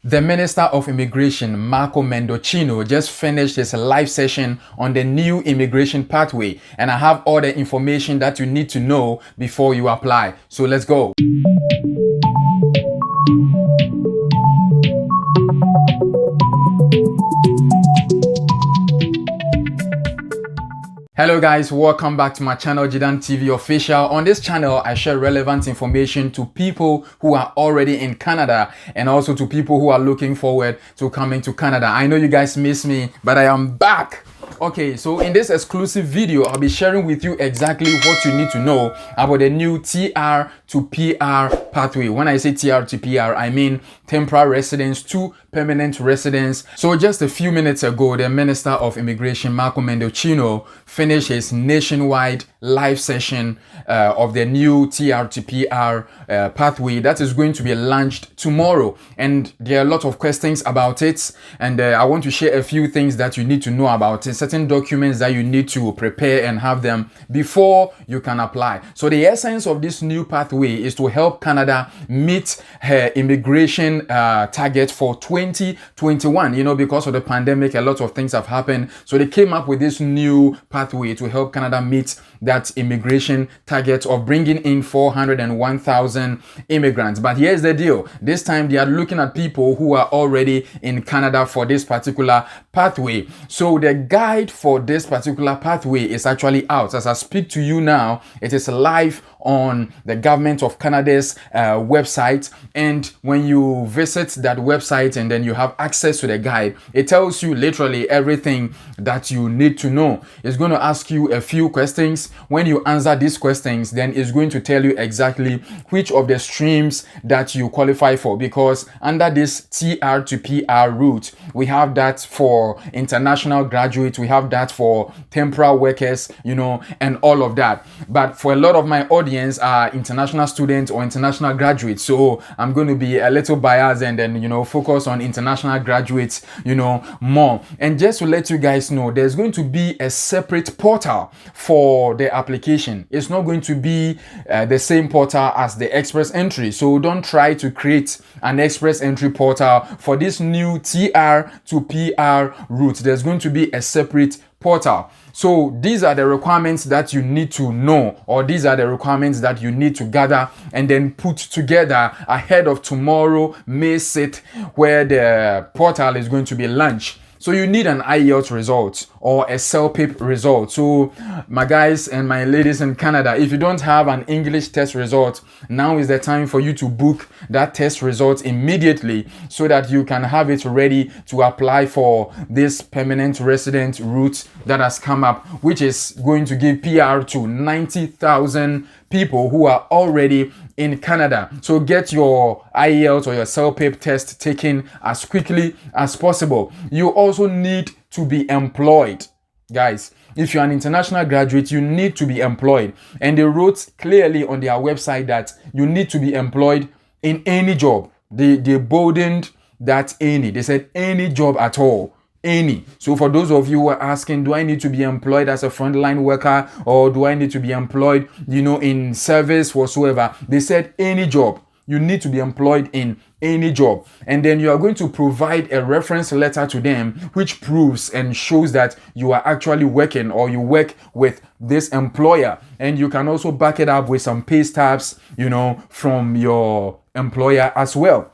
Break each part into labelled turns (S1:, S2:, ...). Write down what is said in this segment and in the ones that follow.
S1: The Minister of Immigration, Marco Mendocino, just finished his live session on the new immigration pathway, and I have all the information that you need to know before you apply. So let's go. Hello guys, welcome back to my channel, Jedantvofficial. On this channel, I share relevant information to people who are already in Canada and also to people who are looking forward to coming to Canada. I know you guys miss me, but I am back. Okay, so in this exclusive video, I'll be sharing with you exactly what you need to know about the new TR to PR pathway. When I say TR to PR, I mean temporary residence to permanent residence. So just a few minutes ago, the Minister of Immigration, Marco Mendocino, finished his nationwide live session of the new TR to PR pathway that is going to be launched tomorrow. And there are a lot of questions about it, and I want to share a few things that you need to know about it, certain documents that you need to prepare and have them before you can apply. So the essence of this new pathway is to help Canada meet her immigration target for 2021. You know, because of the pandemic, a lot of things have happened. So they came up with this new pathway to help Canada meet that immigration target of bringing in 401,000 immigrants. But here's the deal. This time they are looking at people who are already in Canada for this particular pathway. So the guide for this particular pathway is actually out. As I speak to you now, it is live on the Government of Canada's website, and when you visit that website and then you have access to the guide, it tells you literally everything that you need to know. It's going to ask you a few questions. When you answer these questions, then it's going to tell you exactly which of the streams that you qualify for, because under this TR to PR route, we have that for international graduates, we have that for temporary workers, you know, and all of that. But for a lot of my audience are international students or international graduates, so I'm going to be a little biased and then, you know, focus on international graduates, you know, more. And just to let you guys know, there's going to be a separate portal for the application. It's not going to be the same portal as the express entry, so don't try to create an express entry portal for this new TR to PR route. There's going to be a separate portal. So these are the requirements that you need to know, or these are the requirements that you need to gather and then put together ahead of tomorrow, May 6th, where the portal is going to be launched. So you need an IELTS result or a CELPIP result. So my guys and my ladies in Canada, if you don't have an English test result, now is the time for you to book that test result immediately so that you can have it ready to apply for this permanent resident route that has come up, which is going to give PR to 90,000 people who are already in Canada. So get your IELTS or your CELPIP test taken as quickly as possible. You also need to be employed. Guys, if you're an international graduate, you need to be employed. And they wrote clearly on their website that you need to be employed in any job. They boldened that any. They said any job at all. Any. So for those of you who are asking, do I need to be employed as a frontline worker, or do I need to be employed, you know, in service whatsoever? They said any job. You need to be employed in any job. And then you are going to provide a reference letter to them which proves and shows that you are actually working or you work with this employer. And you can also back it up with some pay stubs, you know, from your employer as well.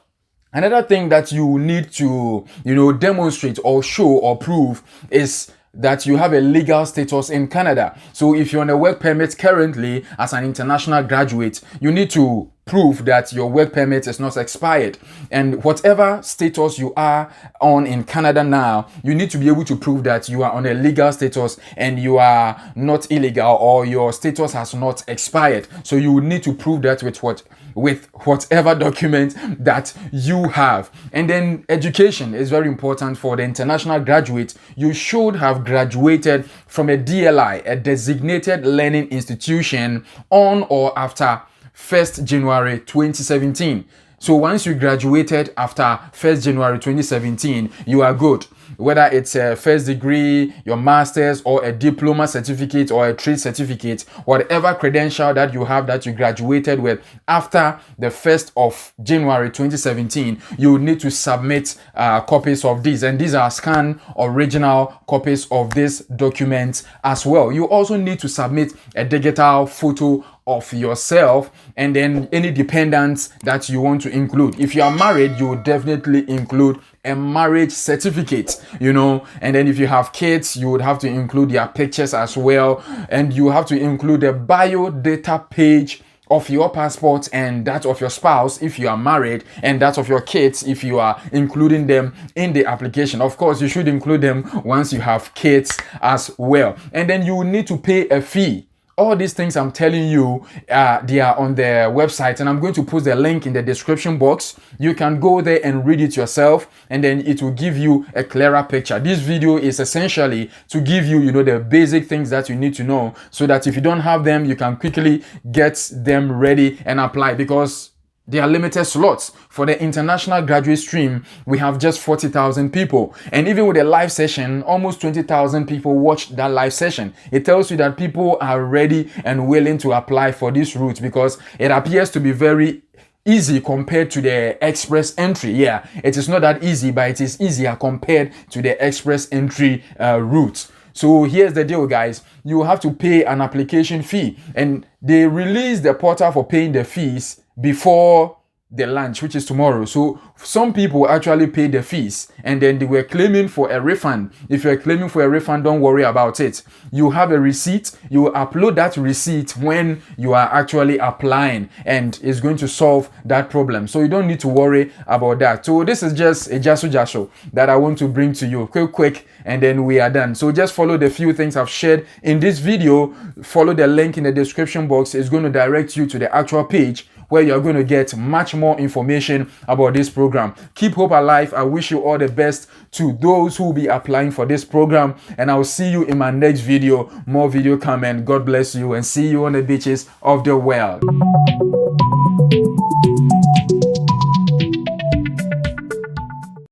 S1: Another thing that you need to, you know, demonstrate or show or prove is that you have a legal status in Canada. So if you're on a work permit currently as an international graduate, you need to prove that your work permit is not expired. And whatever status you are on in Canada now, you need to be able to prove that you are on a legal status and you are not illegal, or your status has not expired. So you would need to prove that with whatever document that you have. And then education is very important for the international graduate. You should have graduated from a DLI, a designated learning institution, on or after 1st January 2017. So once you graduated after 1st January 2017, you are good. Whether it's a first degree, your master's, or a diploma certificate or a trade certificate, whatever credential that you have that you graduated with after the 1st of January 2017, you need to submit copies of these. And these are scanned original copies of this document as well. You also need to submit a digital photo of yourself and then any dependents that you want to include. If you are married, you would definitely include a marriage certificate, and then if you have kids, you would have to include their pictures as well, and you have to include the bio data page of your passport and that of your spouse if you are married, and that of your kids if you are including them in the application. Of course, you should include them once you have kids as well. And then you will need to pay a fee. All these things I'm telling you, they are on the website, and I'm going to put the link in the description box. You can go there and read it yourself, and then it will give you a clearer picture. This video is essentially to give you, the basic things that you need to know, so that if you don't have them, you can quickly get them ready and apply, because there are limited slots. For the international graduate stream, we have just 40,000 people. And even with a live session, almost 20,000 people watched that live session. It tells you that people are ready and willing to apply for this route, because it appears to be very easy compared to the express entry. Yeah, it is not that easy, but it is easier compared to the express entry route. So here's the deal, guys. You have to pay an application fee, and they release the portal for paying the fees before the launch, which is tomorrow. So some people actually paid the fees and then they were claiming for a refund. If you're claiming for a refund, don't worry about it. You have a receipt. You upload that receipt when you are actually applying, and it's going to solve that problem. So you don't need to worry about that. So this is just a jasu that I want to bring to you quick, and then we are done. So just follow the few things I've shared in this video. Follow the link in the description box. It's going to direct you to the actual page where you're going to get much more information about this program. Keep hope alive. I wish you all the best to those who will be applying for this program, and I'll see you in my next video. More video coming. God bless you, and see you on the beaches of the world.